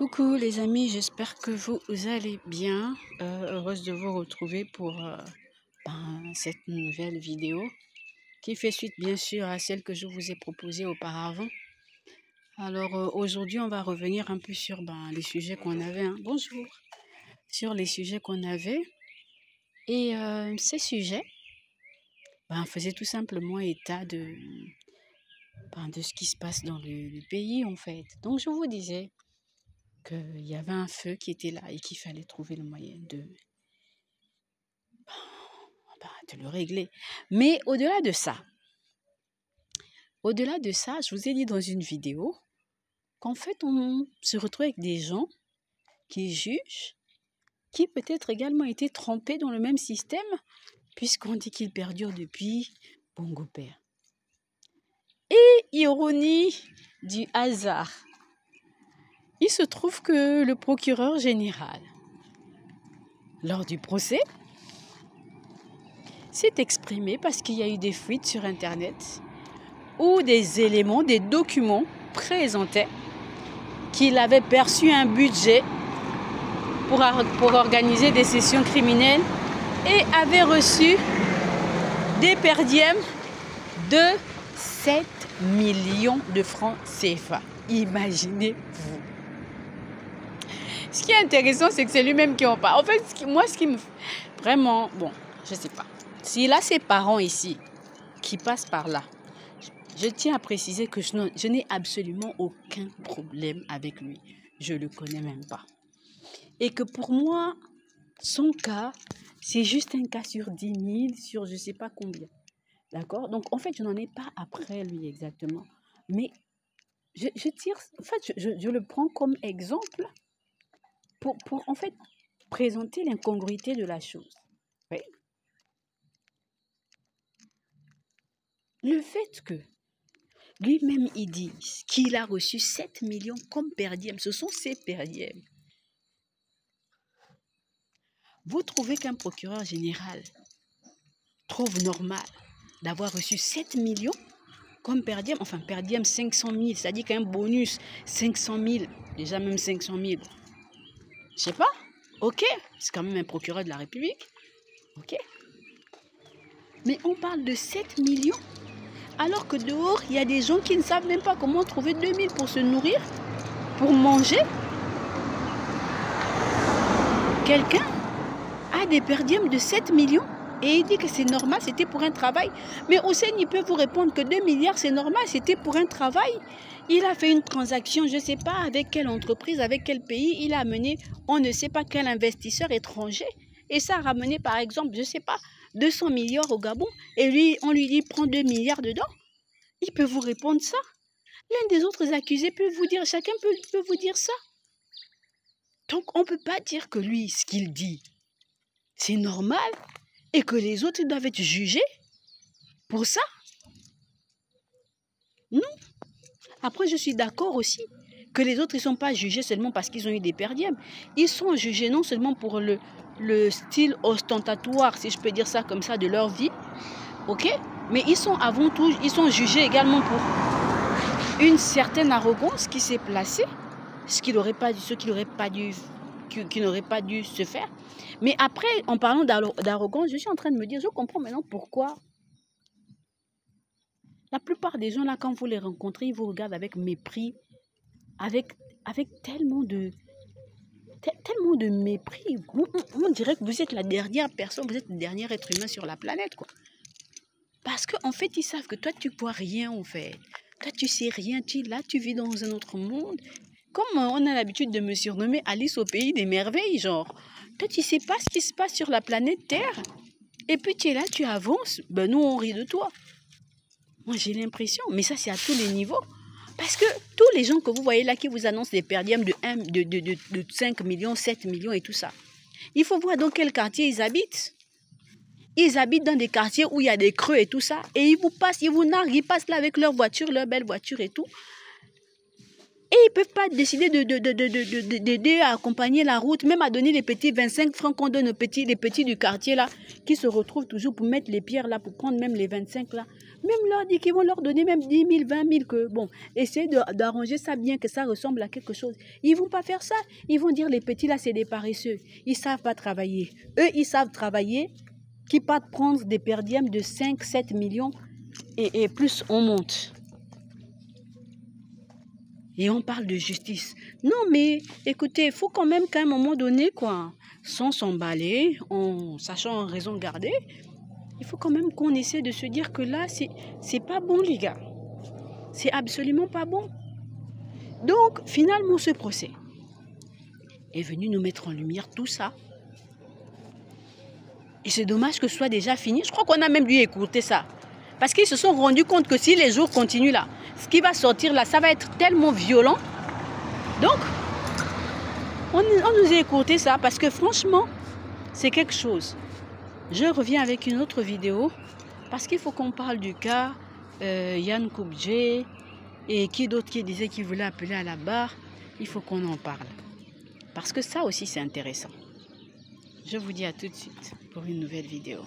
Coucou les amis, j'espère que vous allez bien. Heureuse de vous retrouver pour cette nouvelle vidéo qui fait suite bien sûr à celle que je vous ai proposée auparavant. Alors aujourd'hui on va revenir un peu sur les sujets qu'on avait. Bonjour. Sur les sujets qu'on avait. Et ces sujets faisaient tout simplement état de ce qui se passe dans le pays en fait. Donc je vous disais qu'il y avait un feu qui était là et qu'il fallait trouver le moyen de le régler. Mais au-delà de ça, je vous ai dit dans une vidéo qu'en fait, on se retrouve avec des gens qui jugent, qui peut-être également été trempés dans le même système, puisqu'on dit qu'il perdure depuis Bongo Père. Et ironie du hasard, il se trouve que le procureur général, lors du procès, s'est exprimé parce qu'il y a eu des fuites sur Internet où des éléments, des documents présentaient qu'il avait perçu un budget pour organiser des sessions criminelles et avait reçu des perdièmes de 7 millions de francs CFA. Imaginez-vous. Ce qui est intéressant, c'est que c'est lui-même qui en parle. En fait, ce qui me... Vraiment, je ne sais pas. S'il a ses parents ici qui passent par là, je tiens à préciser que je n'ai absolument aucun problème avec lui. Je ne le connais même pas. Et que pour moi, son cas, c'est juste un cas sur 10 000, sur je ne sais pas combien. D'accord? Donc, en fait, je n'en ai pas après lui exactement. Mais je le prends comme exemple pour en fait, présenter l'incongruité de la chose. Oui. Le fait que lui-même, il dit qu'il a reçu 7 millions comme perdième. Ce sont ses perdièmes. Vous trouvez qu'un procureur général trouve normal d'avoir reçu 7 millions comme perdième? Enfin, perdième 500 000, c'est-à-dire qu'un bonus 500 000, déjà même 500 000. Je sais pas. Ok, c'est quand même un procureur de la République. Ok. Mais on parle de 7 millions alors que dehors, il y a des gens qui ne savent même pas comment trouver 2 000 pour se nourrir, pour manger. Quelqu'un a des perdièmes de 7 millions et il dit que c'est normal, c'était pour un travail. Mais Hussein, il peut vous répondre que 2 milliards, c'est normal, c'était pour un travail. Il a fait une transaction, je ne sais pas avec quelle entreprise, avec quel pays. Il a amené, on ne sait pas quel investisseur étranger. Et ça a ramené, par exemple, je ne sais pas, 200 milliards au Gabon. Et lui, on lui dit, prends 2 milliards dedans. Il peut vous répondre ça. L'un des autres accusés peut vous dire, chacun peut vous dire ça. Donc, on ne peut pas dire que lui, ce qu'il dit, c'est normal et que les autres doivent être jugés pour ça. Non. Après, je suis d'accord aussi que les autres ne sont pas jugés seulement parce qu'ils ont eu des perdièmes. Ils sont jugés non seulement pour le style ostentatoire, si je peux dire ça comme ça, de leur vie, ok? Mais ils sont avant tout, ils sont jugés également pour une certaine arrogance qui s'est placée, ce qui n'aurait pas dû se faire. Mais après, en parlant d'arrogance, je suis en train de me dire, je comprends maintenant pourquoi la plupart des gens là, quand vous les rencontrez, ils vous regardent avec mépris, avec tellement de mépris. On dirait que vous êtes la dernière personne, vous êtes le dernier être humain sur la planète, quoi. Parce qu'en fait, ils savent que toi, tu ne vois rien, en fait. Toi, tu sais rien, tu vis dans un autre monde. Comme on a l'habitude de me surnommer Alice au pays des merveilles, genre. Toi, tu ne sais pas ce qui se passe sur la planète Terre. Et puis, tu es là, tu avances. Nous, on rit de toi. Moi, j'ai l'impression, mais ça, c'est à tous les niveaux. Parce que tous les gens que vous voyez là qui vous annoncent des perdièmes de 5 millions, 7 millions et tout ça, il faut voir dans quel quartier ils habitent. Ils habitent dans des quartiers où il y a des creux et tout ça. Et ils vous narguent, ils passent là avec leur voiture, leur belle voiture et tout. Et ne peuvent pas décider d'aider à accompagner la route, même à donner les petits 25 francs qu'on donne aux petits, les petits du quartier là, qui se retrouvent toujours pour mettre les pierres là, pour prendre même les 25 là. Même leur dit qu'ils vont leur donner même 10 000, 20 000, que bon, essayez d'arranger ça bien, que ça ressemble à quelque chose. Ils ne vont pas faire ça. Ils vont dire les petits là, c'est des paresseux. Ils ne savent pas travailler. Eux, ils savent travailler, qui partent prendre des per diem de 5, 7 millions et plus on monte. Et on parle de justice. Non, mais écoutez, il faut quand même qu'à un moment donné, quoi, sans s'emballer, en sachant raison garder, il faut quand même qu'on essaie de se dire que là, c'est pas bon, les gars. C'est absolument pas bon. Donc, finalement, ce procès est venu nous mettre en lumière tout ça. Et c'est dommage que ce soit déjà fini. Je crois qu'on a même dû écouter ça. Parce qu'ils se sont rendus compte que si les jours continuent là, ce qui va sortir là, ça va être tellement violent. Donc, on nous a écouté ça parce que franchement, c'est quelque chose. Je reviens avec une autre vidéo parce qu'il faut qu'on parle du cas Yann Koubdje et qui d'autre qui disait qu'il voulait appeler à la barre. Il faut qu'on en parle. Parce que ça aussi, c'est intéressant. Je vous dis à tout de suite pour une nouvelle vidéo.